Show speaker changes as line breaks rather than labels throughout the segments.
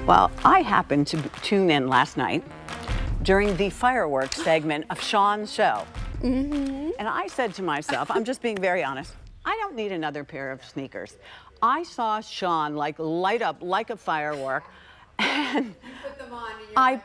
Well, I happened to tune in last night during the fireworks segment of Sean's show. And I said to myself, I'm just being very honest, I don't need another pair of sneakers. I saw Sean like light up like a firework. And I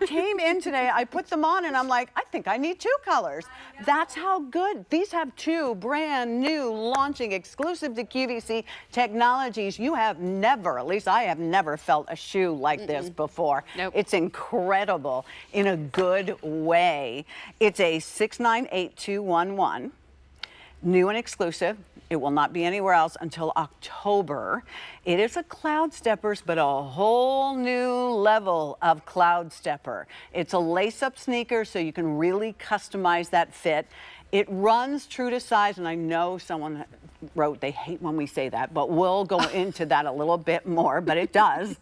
came in today, I put them on and I'm like, I think I need 2 colors. That's how good. These have 2 brand new launching exclusive to QVC technologies. You have never, at least I have never felt a shoe like this before.
Nope.
It's incredible in a good way. It's a 698211, new and exclusive. It will not be anywhere else until October. It is a Cloudsteppers, but a whole new level of Cloudstepper. It's a lace-up sneaker, so you can really customize that fit. It runs true to size, and I know someone wrote they hate when we say that, but we'll go into that a little bit more, but it does.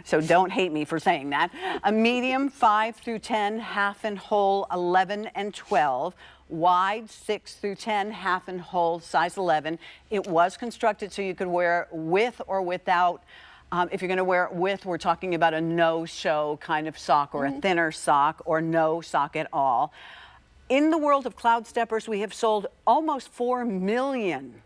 So don't hate me for saying that. A medium 5 through 10, half and whole 11 and 12. Wide 6 through 10, half and whole, size 11. It was constructed so you could wear it with or without. If you're going to wear it with, we're talking about a no-show kind of sock or a thinner sock or no sock at all. In the world of Cloudsteppers, we have sold almost 4 million.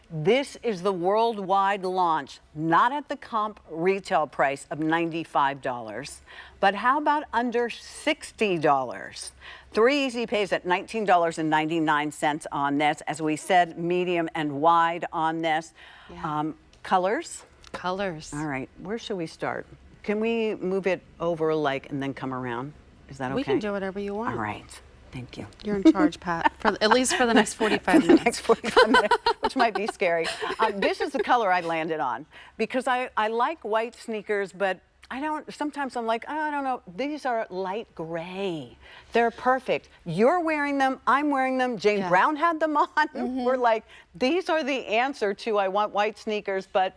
This is the worldwide launch, not at the comp retail price of $95, but how about under $60? 3 easy pays at $19.99 on this. As we said, medium and wide on this.
Yeah.
Colors?
Colors.
All right, where should we start? Can we move it over like and then come around? Is that okay?
We can do whatever you want.
All right. Thank you.
You're in charge, Pat, at least for the next 45 minutes.
The next 45 minutes, which might be scary. This is the color I landed on because I like white sneakers, but sometimes I'm like, I don't know, these are light gray. They're perfect. You're wearing them, I'm wearing them, Jane Brown had them on. We're like, these are the answer to I want white sneakers, but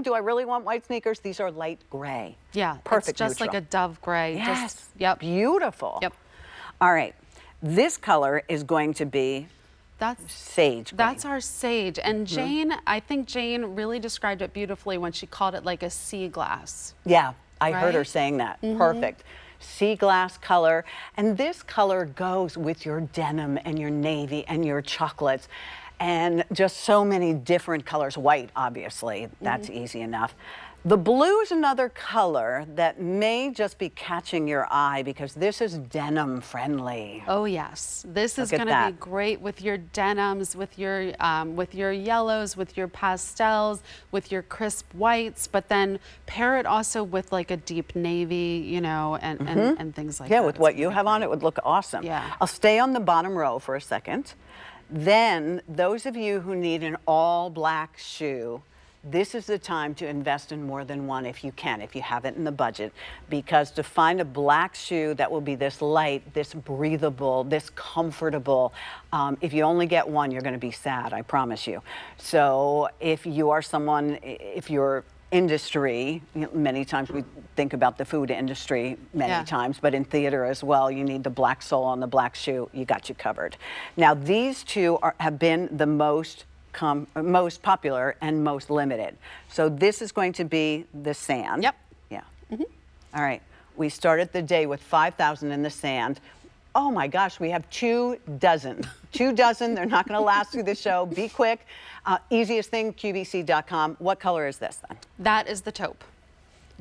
do I really want white sneakers? These are light gray.
Yeah,
perfect.
It's just
neutral.
like a dove gray.
Yes,
Just, yep.
Beautiful.
Yep.
All right, this color is going to be sage green.
That's our sage. And Jane, I think Jane really described it beautifully when she called it like a sea glass.
Yeah, I heard her saying that. Perfect. Sea glass color. And this color goes with your denim and your navy and your chocolates and just so many different colors. White, obviously, that's easy enough. The blue is another color that may just be catching your eye because this is denim friendly.
Oh yes, this is going to be great with your denims, with your yellows, with your pastels, with your crisp whites. But then pair it also with like a deep navy, you know, and things like that.
Yeah, with what you have on, it would look awesome.
Yeah.
I'll stay on the bottom row for a second. Then those of you who need an all black shoe, this is the time to invest in more than one if you can, if you have it in the budget, because to find a black shoe that will be this light, this breathable, this comfortable, if you only get one, you're going to be sad, I promise you. So if you are someone, if you're industry, many times we think about the food industry many times, but in theater as well, you need the black sole on the black shoe, you got you covered. Now these two have been the most popular and most limited. So this is going to be the sand.
Yep.
Yeah. All right. We started the day with 5,000 in the sand. Oh my gosh, we have 2 dozen. 2 dozen. They're not going to last through the show. Be quick. Easiest thing, QVC.com. What color is this then?
That is the taupe.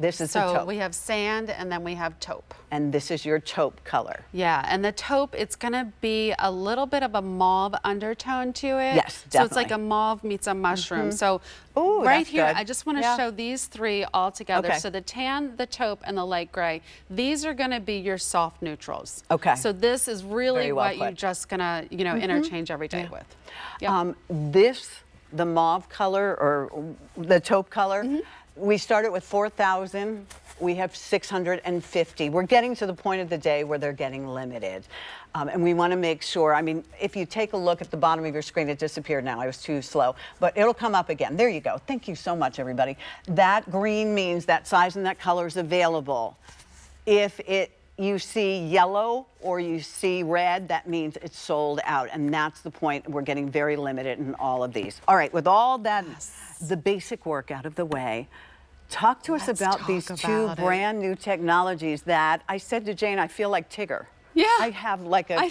This is the taupe.
So we have sand and then we have taupe.
And this is your taupe color.
Yeah, and the taupe, it's going to be a little bit of a mauve undertone to it.
Yes, definitely.
So it's like a mauve meets a mushroom. So
Ooh,
right
that's
here,
good.
I just want to show these 3 all together.
Okay.
So the tan, the taupe, and the light gray. These are going to be your soft neutrals.
Okay.
So this is really
well
what
put.
you're just going to, you know, interchange every day with.
The mauve color or the taupe color, we started with 4,000. We have 650. We're getting to the point of the day where they're getting limited. And we want to make sure, I mean, if you take a look at the bottom of your screen, it disappeared now. I was too slow, but it'll come up again. There you go. Thank you so much, everybody. That green means that size and that color is available. If you see yellow or you see red, that means it's sold out. And that's the point. We're getting very limited in all of these. All right, with all that, the basic work out of the way, Talk to us about these two brand new technologies that I said to Jane, I feel like Tigger.
Yeah.
I have like a...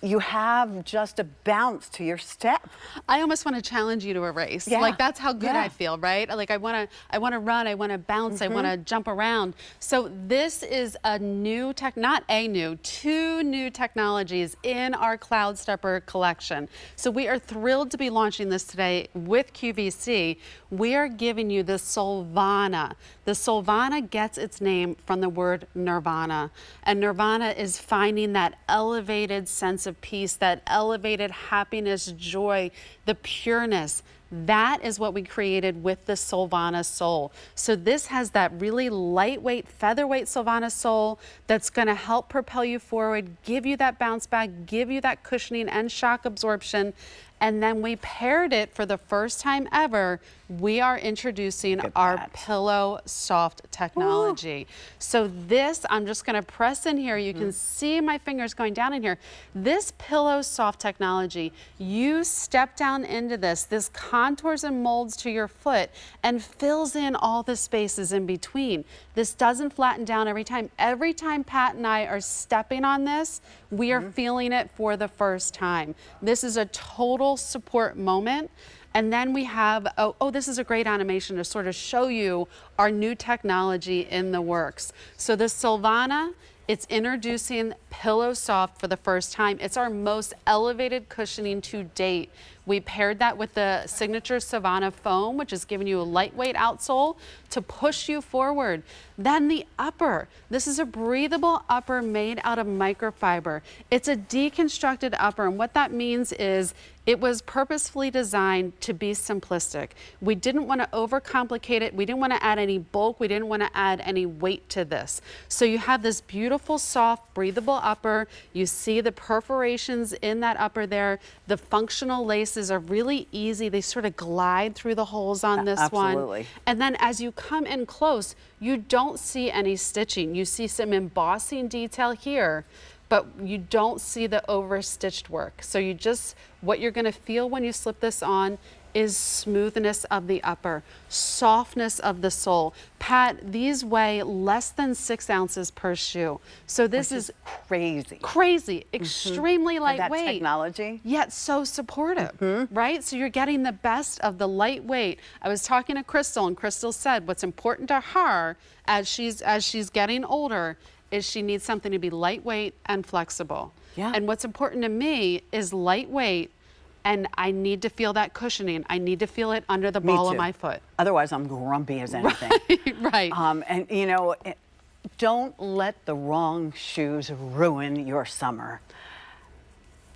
You have just a bounce to your step.
I almost want to challenge you to a race.
Yeah.
Like that's how good I feel, right? Like I want to run, I want to bounce, I want to jump around. So this is a new two new technologies in our Cloudstepper collection. So we are thrilled to be launching this today with QVC. We are giving you the Solevana. The Solevana gets its name from the word nirvana. And nirvana is finding that elevated sense of peace, that elevated happiness, joy, the pureness. That is what we created with the Solevana sole. So this has that really lightweight, featherweight Solevana sole that's going to help propel you forward, give you that bounce back, give you that cushioning and shock absorption. And then we paired it for the first time ever. We are introducing our Pillow Soft technology. Ooh. So this, I'm just gonna press in here. You can see my fingers going down in here. This Pillow Soft technology, you step down into this contours and molds to your foot and fills in all the spaces in between. This doesn't flatten down every time. Every time Pat and I are stepping on this, we are feeling it for the first time. This is a total support moment. And then we have, this is a great animation to sort of show you our new technology in the works. So the Solevana, it's introducing Pillow Soft for the first time. It's our most elevated cushioning to date. We paired that with the signature Savannah foam, which is giving you a lightweight outsole to push you forward. Then the upper. This is a breathable upper made out of microfiber. It's a deconstructed upper, and what that means is it was purposefully designed to be simplistic. We didn't want to overcomplicate it. We didn't want to add any bulk. We didn't want to add any weight to this. So you have this beautiful, soft, breathable upper. You see the perforations in that upper there. The functional laces are really easy. They sort of glide through the holes on this one.
Absolutely.
And then as you come in close, you don't see any stitching. You see some embossing detail here, but you don't see the over-stitched work. So what you're gonna feel when you slip this on is smoothness of the upper, softness of the sole. Pat, these weigh less than 6 ounces per shoe. So this is
crazy.
Crazy, extremely lightweight.
That technology.
Yet so supportive, right? So you're getting the best of the lightweight. I was talking to Crystal, and Crystal said what's important to her as she's getting older is she needs something to be lightweight and flexible.
Yeah.
And what's important to me is lightweight, and I need to feel that cushioning. I need to feel it under the ball of my foot.
Otherwise, I'm grumpy as anything.
Right.
And you know, don't let the wrong shoes ruin your summer.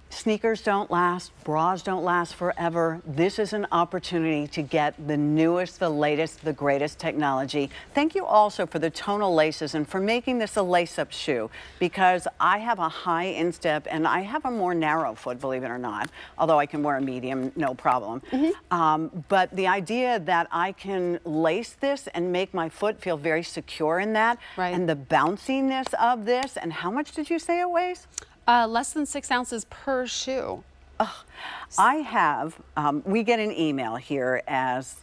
Sneakers don't last, bras don't last forever. This is an opportunity to get the newest, the latest, the greatest technology. Thank you also for the tonal laces and for making this a lace-up shoe, because I have a high instep and I have a more narrow foot, believe it or not, although I can wear a medium, no problem. But the idea that I can lace this and make my foot feel very secure in that, and the bounciness of this, and how much did you say it weighs?
Less than 6 ounces per shoe.
I have, we get an email here as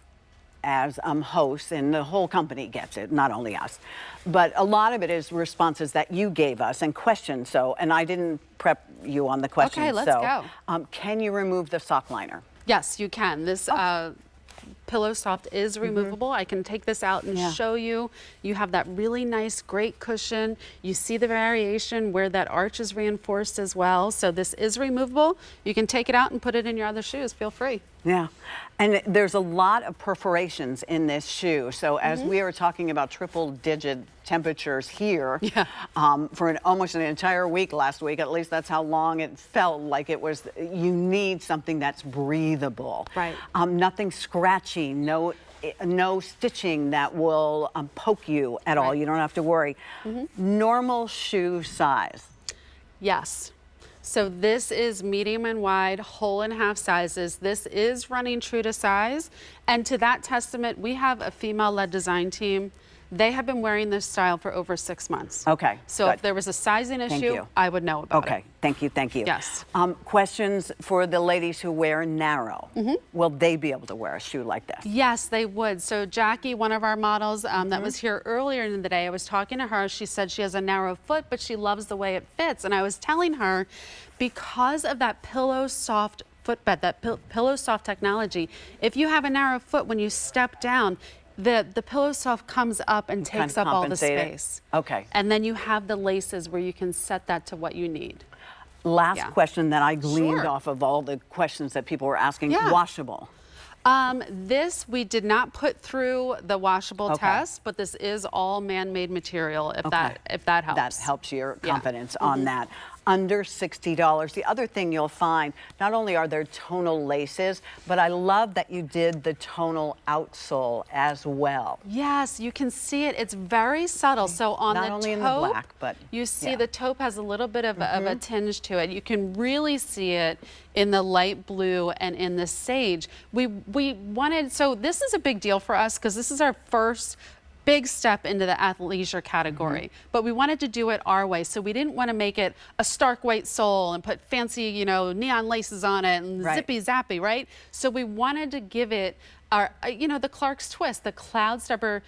hosts, and the whole company gets it, not only us. But a lot of it is responses that you gave us and questions. So, and I didn't prep you on the questions.
Okay, let's go.
Can you remove the sock liner?
Yes, you can. This Pillow Soft is removable. I can take this out and show you. You have that really nice, great cushion. You see the variation where that arch is reinforced as well. So this is removable. You can take it out and put it in your other shoes. Feel free.
Yeah, and there's a lot of perforations in this shoe. So as we were talking about triple-digit temperatures here for almost an entire week last week, at least that's how long it felt like it was. You need something that's breathable.
Right.
Nothing scratchy, no stitching that will poke you at all. You don't have to worry. Normal shoe size.
Yes. So this is medium and wide, whole and half sizes. This is running true to size. And to that testament, we have a female-led design team They have been wearing this style for over 6 months.
Okay.
So
good.
if there was a sizing issue,
you.
I would know about it.
Okay, thank you, thank you.
Yes.
Questions for the ladies who wear narrow. Will they be able to wear a shoe like this?
Yes, they would. So Jackie, one of our models that was here earlier in the day, I was talking to her. She said she has a narrow foot, but she loves the way it fits. And I was telling her, because of that pillow soft footbed, that pillow soft technology, if you have a narrow foot, when you step down, the pillow soft comes up and takes up all the space.
Okay.
And then you have the laces where you can set that to what you need.
Last question that I gleaned
Sure.
off of all the questions that people were asking.
Yeah.
Washable.
This we did not put through the washable test, but this is all man-made material. If that helps.
That helps your confidence on that. Under $60. The other thing you'll find, not only are there tonal laces, but I love that you did the tonal outsole as well.
Yes, you can see it. It's very subtle. So on
Not
the
only
taupe,
in the black, but
you see the taupe has a little bit of a tinge to it. You can really see it in the light blue and in the sage. We wanted, so this is a big deal for us because this is our first big step into the athleisure category, but we wanted to do it our way. So we didn't want to make it a stark white sole and put fancy, you know, neon laces on it and zippy zappy, right? So we wanted to give it our, you know, the Clarks twist, the Cloudstepper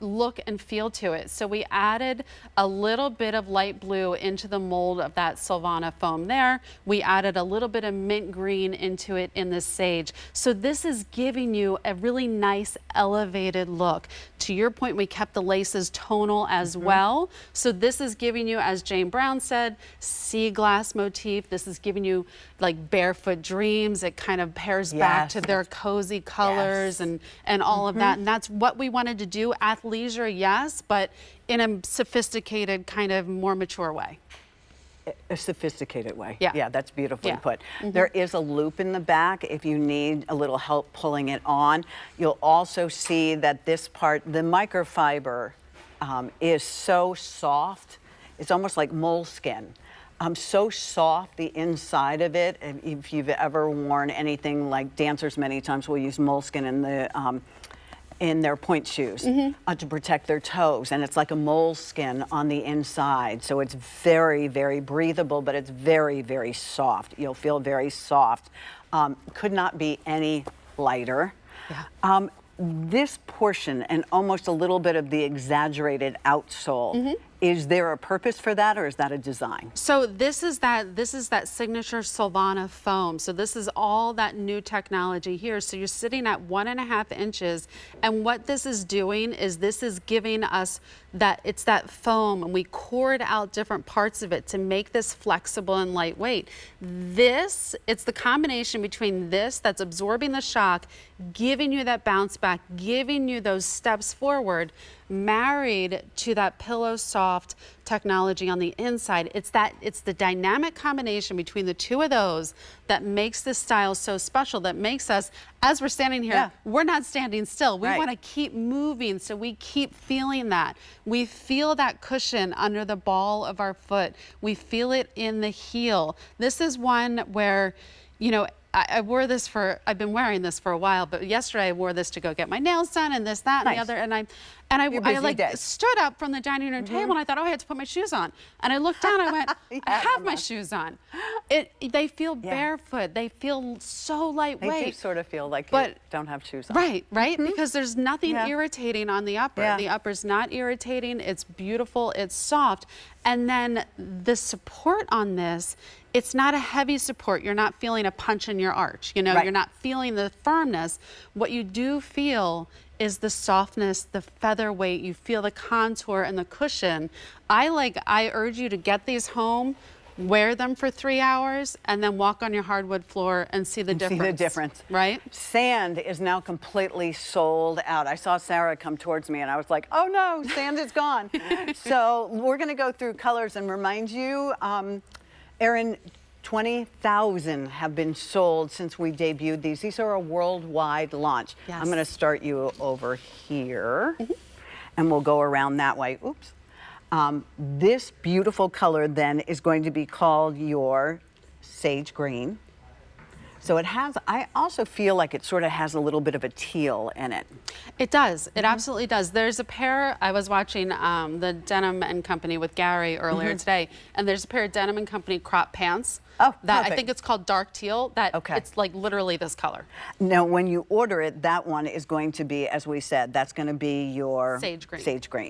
look and feel to it. So we added a little bit of light blue into the mold of that Solevana foam there. We added a little bit of mint green into it in the sage. So this is giving you a really nice elevated look. To your point, we kept the laces tonal as well. So this is giving you, as Jane Brown said, sea glass motif. This is giving you like barefoot dreams. It kind of pairs back to their cozy colors and all of that. And that's what we wanted to do. Athleisure, yes, but in a sophisticated, kind of more mature way.
A sophisticated way.
Yeah.
Yeah, that's beautifully put. There is a loop in the back if you need a little help pulling it on. You'll also see that this part, the microfiber, is so soft. It's almost like moleskin. So soft, the inside of it. If you've ever worn anything like dancers, many times will use moleskin in their point shoes to protect their toes, and it's like a moleskin on the inside. So it's very, very breathable, but it's very, very soft. You'll feel very soft. Could not be any lighter. This portion and almost a little bit of the exaggerated outsole, is there a purpose for that, or is that a design?
So this is that signature Solevana foam. So this is all that new technology here. So you're sitting at 1.5 inches, and what this is doing is this is giving us it's that foam, and we cored out different parts of it to make this flexible and lightweight. It's the combination between this that's absorbing the shock, giving you that bounce back, giving you those steps forward, married to that pillow soft technology on the inside. It's the dynamic combination between the two of those that makes this style so special, that makes us, as we're standing here, we're not standing still. We want to keep moving, so we keep feeling that. We feel that cushion under the ball of our foot. We feel it in the heel. This is one where, you know, I've been wearing this for a while, but yesterday I wore this to go get my nails done and this, that, and the other, and I like stood up from the dining room table and I thought, oh, I had to put my shoes on. And I looked down and I went, I have my shoes on. They feel barefoot. They feel so lightweight.
They do sort of feel like you don't have shoes on.
Right, because there's nothing irritating on the upper. The upper's not irritating. It's beautiful. It's soft. And then the support on this, it's not a heavy support. You're not feeling a punch in your arch. You know, you're not feeling the firmness. What you do feel is the softness, the featherweight. You feel the contour and the cushion. I urge you to get these home, wear them for 3 hours, and then walk on your hardwood floor and see the difference.
See the difference.
Right?
Sand is now completely sold out. I saw Sarah come towards me and I was like, oh no, sand is gone. So we're gonna go through colors and remind you, Erin, 20,000 have been sold since we debuted these. These are a worldwide launch.
Yes.
I'm gonna start you over here and we'll go around that way. Oops. This beautiful color then is going to be called your sage green. So it has, I also feel like it sort of has a little bit of a teal in it.
It does. It absolutely does. There's a pair, I was watching the Denim and Company with Gary earlier today, and there's a pair of Denim and Company crop pants.
Oh,
that
perfect.
I think it's called dark teal, that it's like literally this color.
Now, when you order it, that one is going to be, as we said, that's going to be your
sage green.
Sage green.